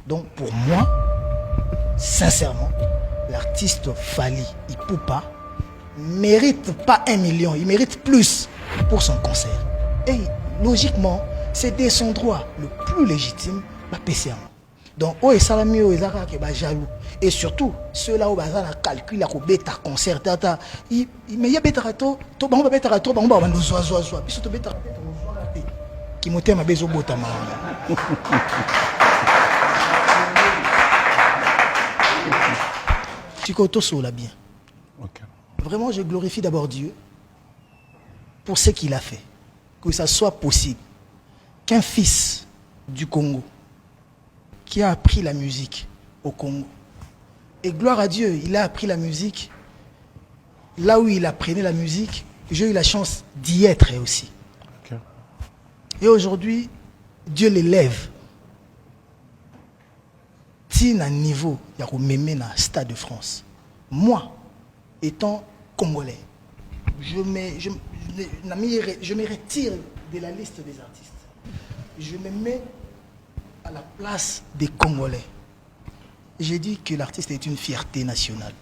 Donc pour moi, sincèrement, l'artiste Fally Ipupa mérite pas 1 million, il mérite plus pour son concert. Et logiquement, c'est de son droit le plus légitime, la PCA. Donc, oh, et ça mieux, ils jaloux. Et surtout, ceux-là où ils calculent la bêta concert, mais il y a bêta rato, tout bon bêta rato, bon bah on zoa, puis surtout bêta qui monte ma beso botama. Tu connais ça là bien. Okay. Vraiment, je glorifie d'abord Dieu pour ce qu'il a fait, que ça soit possible qu'un fils du Congo qui a appris la musique au Congo, et gloire à Dieu, il a appris la musique là où il apprenait la musique, j'ai eu la chance d'y être aussi. Okay. Et aujourd'hui, Dieu l'élève. Si à un niveau, il y a un Stade de France. Moi, étant Congolais, je me retire de la liste des artistes. Je me mets à la place des Congolais. J'ai dit que l'artiste est une fierté nationale.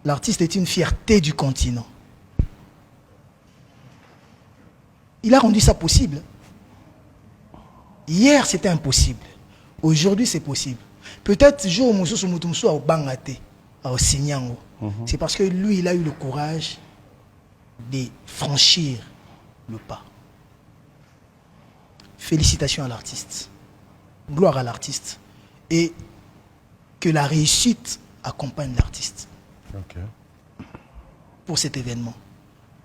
L'artiste est une fierté du continent. Il a rendu ça possible. Hier, c'était impossible. Aujourd'hui, c'est possible. Peut-être jour où au Bangate, au Sinyango, c'est parce que lui, il a eu le courage de franchir le pas. Félicitations à l'artiste. Gloire à l'artiste. Et que la réussite accompagne l'artiste. Okay. Pour cet événement.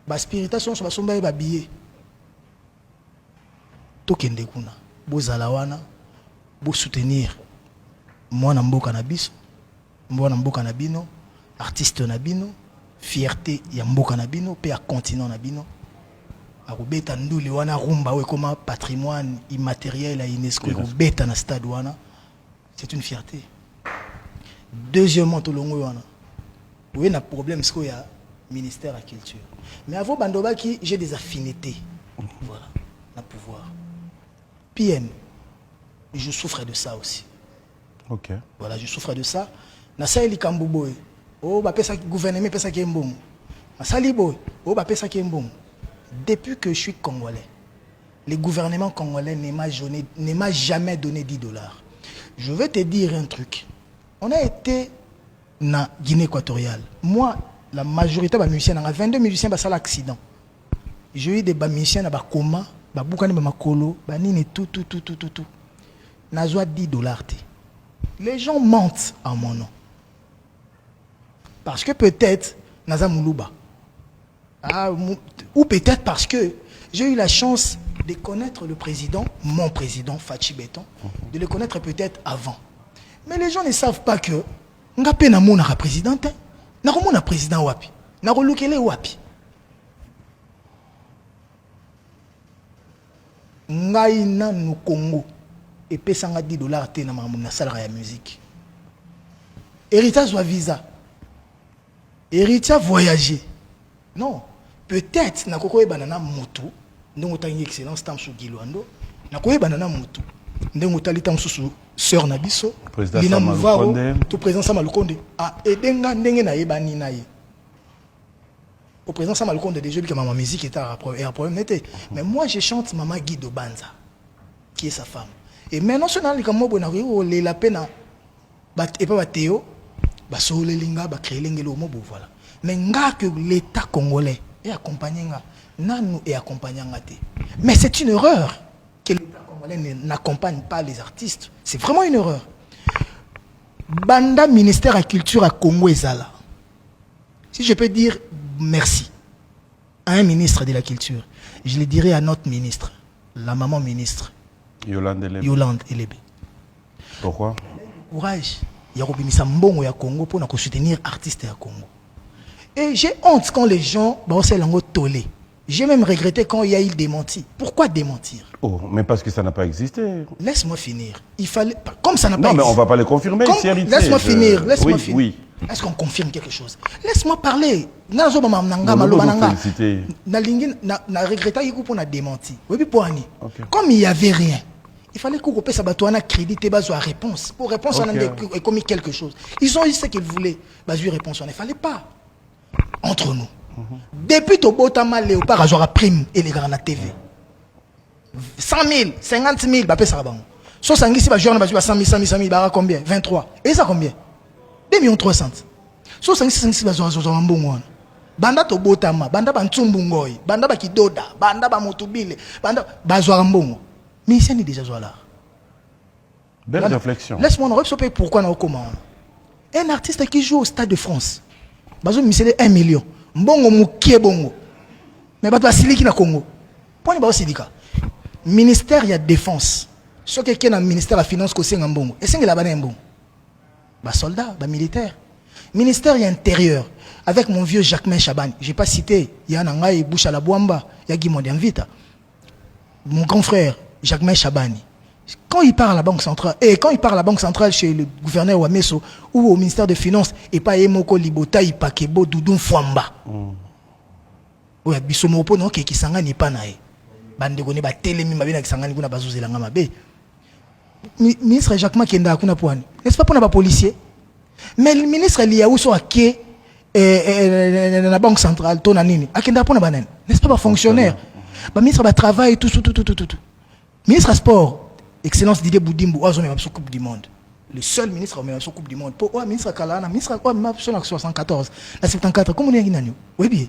La spiritation, c'est un billet. Tokende kuna. Bozalawana. Pour soutenir moi Mboka Nabiso, moi Mboka Nabino, artiste Nabino, fierté ya Mboka Nabino, pe à continent Nabino. A Robeta Ndouli wana rumba ou comme patrimoine immatériel à UNESCO, Robeta na stade wana. C'est une fierté. Deuxièmement, tout le monde oui, on a problème c'est qu'il y a ministère de la culture. Mais avant Bandoba qui j'ai des affinités. Voilà, le pouvoir. PM. Je souffre de ça aussi. Ok. Voilà, je souffre de ça. Nasa eli kambuboy. Oh, bah pesa gouvernement pesa qui est bon. Nasa liboy. Oh, bah pesa qui est bon. Depuis que je suis congolais, le gouvernement congolais ne m'a jamais donné 10 $. Je vais te dire un truc. On a été na Guinée équatoriale. Moi, la majorité des musiciens, 22 musiciens, ça l'accident. J'ai eu des musiciens dans coma, bakani makolo, nini tout. Nazwa 10 $. Les gens mentent en mon nom. Parce que peut-être Naza Moulouba. Ou peut-être parce que j'ai eu la chance de connaître le président, mon président Fachi Beton, de le connaître peut-être avant. Mais les gens ne savent pas que Ngapé na mona président, na mona président wapi, na relukele wapi. Ngai na no Congo et pesanga 10 $ te na mamuna salaire ya musique. Héritage ou visa. Héritage voyager. Non, peut-être na koko banana moto, ndongo tangi excellence tam su Gilwando, na koye banana moto. Ndongo tali tam su sœur na biso, Lina Mouvaro, tout président Samalukonde. Ah edenga ndenge na yebani na ye. Au président Samalukonde déjà que maman musique était un problème n'était. Mais moi je chante Maman Guido Banza qui est sa femme. Et maintenant ce n'est pas moi les la peine et pas Théo ba solo linga ba créer l'engelo mo voilà. Mais nga que l'État congolais est accompagné nanu et accompagnant ngate. Mais c'est une erreur que l'État congolais n'accompagne pas les artistes. C'est vraiment une erreur. Banda ministère de la culture à Congo ezala. Si je peux dire merci à un ministre de la culture, je le dirai à notre ministre, la maman ministre Yolande Elebe. Pourquoi? Courage. Il y a Robinisa Mbongo ya Congo pour nous soutenir artistes à Congo. Et j'ai honte quand les gens c'est l'ango tolé. J'ai même regretté quand il y a eu le démenti. Pourquoi démentir? Oh, mais parce que ça n'a pas existé. Laisse-moi finir. Il fallait comme ça n'a pas existé. Non, mais on va pas le confirmer. Laisse-moi finir. Laisse-moi finir. Oui. Est-ce qu'on confirme quelque chose? Laisse-moi parler. Na regretté pour na démenti. Comme il n'y avait rien, Il fallait qu'on repère ça, bateau, on a crédit, et bateau à réponse. Pour réponse, on a commis quelque chose. Ils ont eu ce qu'ils voulaient. Bateau réponse, on ne fallait pas. Entre nous. Depuis au Botama, Léopard a joué à prime et les gars à TV. 100 000, 50 000, bah, ça va. So, ça ici, bah, genre, bah, 100 000, 100 000, 100 000, bah, combien? 23. Et ça, combien? 2 300 000. So, ça ici, bah, genre, un bon one. Banda to Botama, banda ba Ntsumbu, banda ba Kidoda, banda ba Motubile, banda ba Zoarambongo. Mais ici, on est déjà là. Belle réflexion. Laisse-moi nous regarder pourquoi on commande. Un artiste qui joue au Stade de France, bazo misele 1 million. Mbongo mukie bongo. Mais bato basiliki na Congo. Poni ba osidika. Ministère ya défense. Ce qui est dans le ministère de la finance ko senga mbongo. Et senga la bana mbongo. Ba soldat, ba militaire. Ministère ya intérieur avec mon vieux Jacquemain Chabani. J'ai pas cité, il y a Nangai Boucha la Boamba, il y a Guy Mondianvita. Mon grand frère Jacquemain Chabani. Quand il part à la Banque centrale, et quand il part à la Banque centrale chez le gouverneur Wameso ou au ministère des Finances, et pas Emoko Libota, Ipakebo, Doudoun Fwamba. Oui, Bissomopo, non, qui s'en n'est pas naé. Bande gone ba telemi mabina qui s'en n'est pas bazouzelanga mabe. Ministre Jacquemain Kenda Akuna Pouane. N'est-ce pas pour les policiers? Mais le ministre Liaou soit qui la Banque centrale, Tonanini, Akenda pour les n'est-ce pas fonctionnaire? Le ministre va travailler, tout. Ministre sport. Excellence Didier Boudimbo, on a la Coupe du Monde. Le seul ministre qui a la Coupe du Monde. Pour le ministre Kalana, ministre qui a la 74, la 74, comment on est gagné? Oui, bien.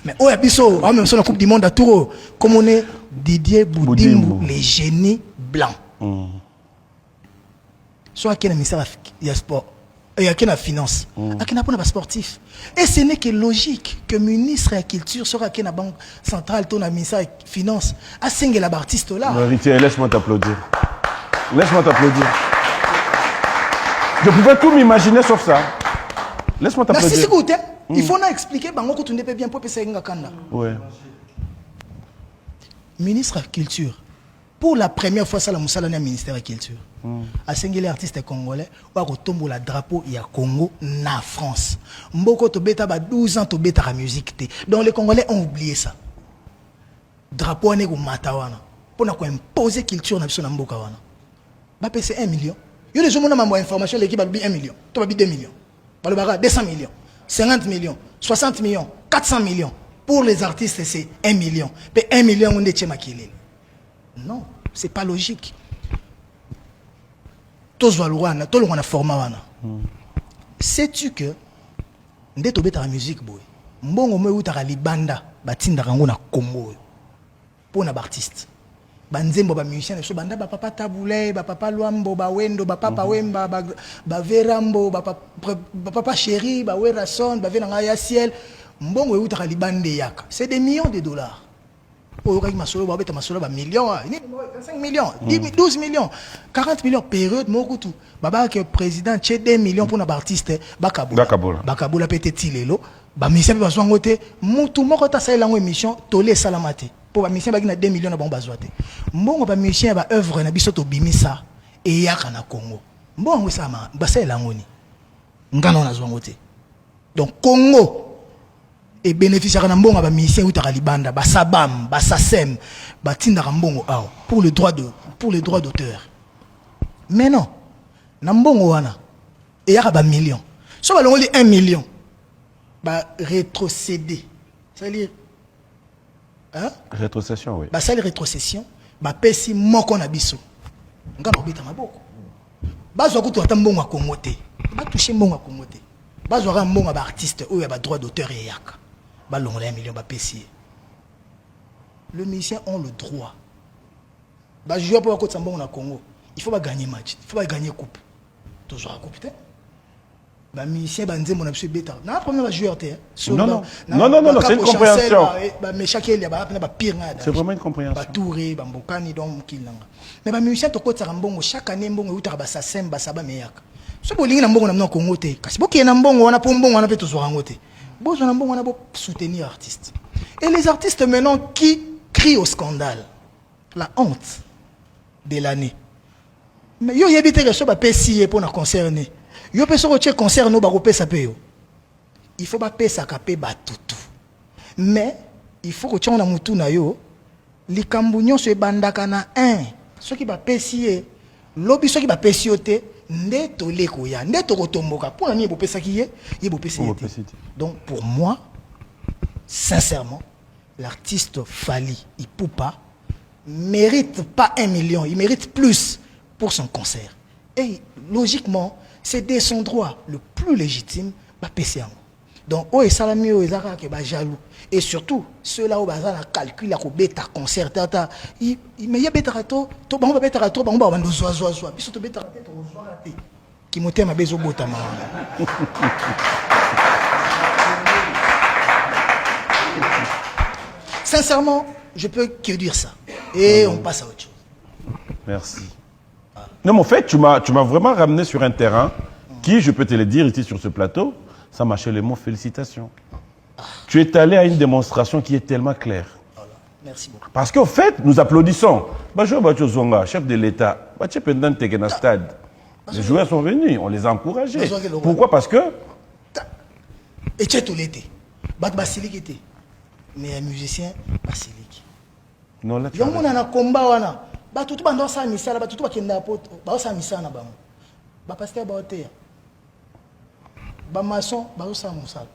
Mais on a la Coupe du Monde à Touro. Comme on est Didier Boudimbo, les génies blancs. Soit qui est le ministère de sport, il y a qui la finance, qui n'a pas sportif. Et ce n'est que logique que le ministre de la culture sera qui la banque centrale, ton ministère de la finance, à Sengue la artiste là. Laisse-moi t'applaudir. Laisse-moi t'applaudir. Je pouvais tout m'imaginer sauf ça. Laisse-moi t'applaudir. Merci, c'est good. Il faut nous expliquer, bango que tu n'es pas bien pour passer à Kanda. Ouais. Ministre de la culture. Pour la première fois, ça, la Moussala n'a ministère de la culture. À Sengue les artistes congolais, on va tomber le drapeau il y a Congo, na France. Mboko to beta ba 12 ans to beta la musique. Donc les Congolais ont oublié ça. Drapeau n'est qu'au matawana. Pour nous imposer culture na biso na mboka wana. Ba pese 1 million. Yo les gens ont information l'équipe va 1 million. To ba 2 millions. Ba le bara 200 millions, 50 millions, 60 millions, 400 millions. Pour les artistes c'est 1 million. Mais 1 million on est chez Makilele. Non, c'est pas logique. Sais-tu que ndé tobé ta musique boy mbongo mo utaka libanda batinda kango na Congo pour na artiste banzembo ba musicien so banda ba papa Taboulay ba papa Luambo ba Wendo ba papa Wemba ba Verambo ba papa Chéri ba Werason ba venanga ya ciel mbongo utaka libande yaka c'est des millions de dollars. Pour le masolo, ba millions, 5 millions, 12 millions, 40 millions, période, mokutu. Baba que président, tché 2 millions pour nos artistes, Bakabola. Bakabola peut-être tilelo, ba mission ba soangote, mutu moko ta sa lango émission, tolé salamate. Pour ba mission ba gina 2 millions na bon bazoate. Mbongo ba mission ba œuvre na biso to bimisa et yaka na Congo. Mbongo sama, ba sa lango ni. Ngana na zoangote. Donc Congo et bénéficiaire na mbongo ba musicien utaka libanda ba sabam ba sasem ba tinda mbongo aw pour le droit d'auteur. Mais non na mbongo wana et yaka ba million so ba longoli 1 million ba rétrocéder, c'est-à-dire hein, rétrocession, oui. Ba sali rétrocession ba pesi moko na biso ngana obita maboko bazwa kutu ata mbongo Congo te ba toucher mbongo Congo te bazwa mbongo ba artiste ou ba droit d'auteur et yaka ba longoli 1 million ba pesi. Le musicien ont le droit ba jouer pour côté mbongo na Congo, il faut pas gagner match, il faut pas gagner coupe. Toujours la coupe. Bah musicien ba nzembo na biso beta. Na premier ba joueur te. Non, c'est une compréhension. Bah mais chaque il y a ba pire ngada. C'est vraiment une compréhension. Ba touré ba mbokani donc kilanga. Mais ba musicien to kota mbongo chaque année mbongo utaka ba sasem ba saba meyaka. So bolingi na mbongo na Congo te. Kasi boki na mbongo wana po mbongo wana pe to zo rango te. Bozo na mbongo wana bo soutenir artistes. Et les artistes maintenant qui crient au scandale. La honte de l'année. Mais yo yebite que so ba pesi pour na concerner. Yo peso ko che concert no ba ko pesa pe yo. Il faut pas pesa ka pe ba tutu. Mais il faut que tu na mutu na yo likambu nyonso ebandaka na 1 Ce qui va pessier, lobby ce qui va pessioter, neto lekoya, neto kotomboka. Pour l'année, il ça qui est, il donc pour moi, sincèrement, l'artiste Fally Ipupa mérite pas 1 million, il mérite plus pour son concert. Et logiquement, c'est de son droit le plus légitime, bah PC. Donc, oh et salami oh ezaka ke ba jaloux. Et surtout, ceux-là où bazar la calcul la ko beta concert tata, mais ya beta rato, to ba beta rato ba ba ndo zoa. Biso to beta rato to zoa raté. Qui monte ma bezo botama. Sincèrement, je peux que dire ça. Et on passe à autre chose. Merci. Non, mais en fait, tu m'as vraiment ramené sur un terrain qui, je peux te le dire ici sur ce plateau, ça m'a chez les mots félicitations. Tu es allé à une démonstration qui est tellement claire. Voilà. Merci beaucoup. Parce qu'au fait, nous applaudissons. Chef de l'État, stade. Les joueurs sont venus, on les a encouragés. Pourquoi? Parce que... Et tu es tout l'été. Basilik était. Mais un musicien, Basilik. Non, là, tu as un combat. Wana. Tout le monde a mis ça, tout le monde a mis ça. Pasteur Baoté. Maçon,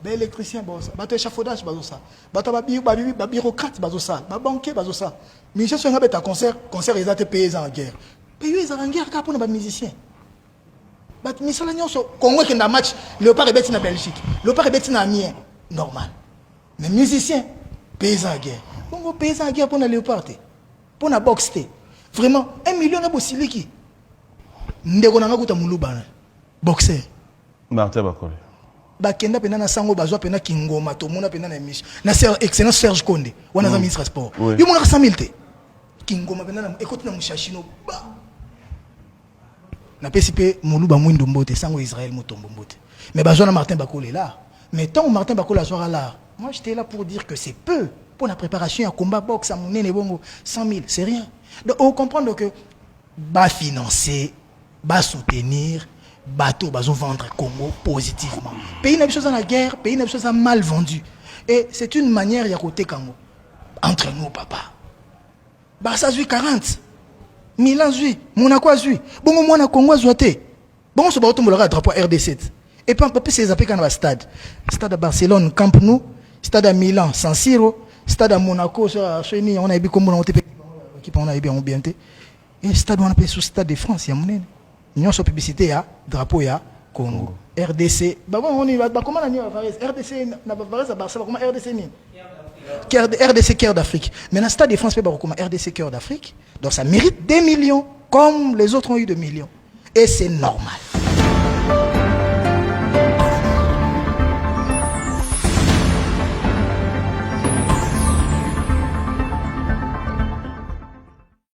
électricien, échafaudage, bureaucrate, banquier, mais je suis un concert ils ont été payés en guerre. Payés en guerre pour les musiciens. Mais ça, Congo qui a un match, Léopard est bêti en Belgique, Léopard est bêti en Amiens, normal. Mais musiciens, payés en guerre. Congo payés en guerre pour les Léopard, pour la boxe. Vraiment, 1 million de Bossiliki. Ndeko na ngakuta muluba boxer. Martin Bakole. Bakenda pena na sango bazwa pena kingoma to mona pena na émission. Na excellent Serge Konde, wana za ministre sport. Yo mona 100 000 te. Kingoma pena na écoute na mushashino ba. Na PCP muluba mwindo mbote sango Israël motombo mbote. Mais bazwa na Martin Bakole là. Mais tant Martin Bakole azwa là, moi j'étais là pour dire que c'est peu pour la préparation à combat boxe à monene bongo 100 000, c'est rien. Donc on comprend que ba financer, ba soutenir, bateau, ba vendre Congo positivement. Pays n'a pas chose en la guerre, pays n'a pas chose mal vendu. Et c'est une manière à côté Congo. Entre nous, papa. Barça joue 40. Milan joue, Monaco joue. Bon moi na Congo joue. Bon ce bateau le drapeau RD7. Et puis on peut se zapper quand stade. Stade à Barcelone, Camp Nou, stade à Milan, San Siro, stade à Monaco, on a vu comme on a été on a bien bien. Et stade on appelle sous stade de France, il y a mon union sur publicité ya drapeau ya Congo. RDC. Bah bon on y va comment on y va RDC na Barça Barcelone comment RDC ni RDC cœur d'Afrique. Mais dans stade de France pas comment RDC cœur d'Afrique. Donc ça mérite 2 millions comme les autres ont eu 2 millions. Et c'est normal.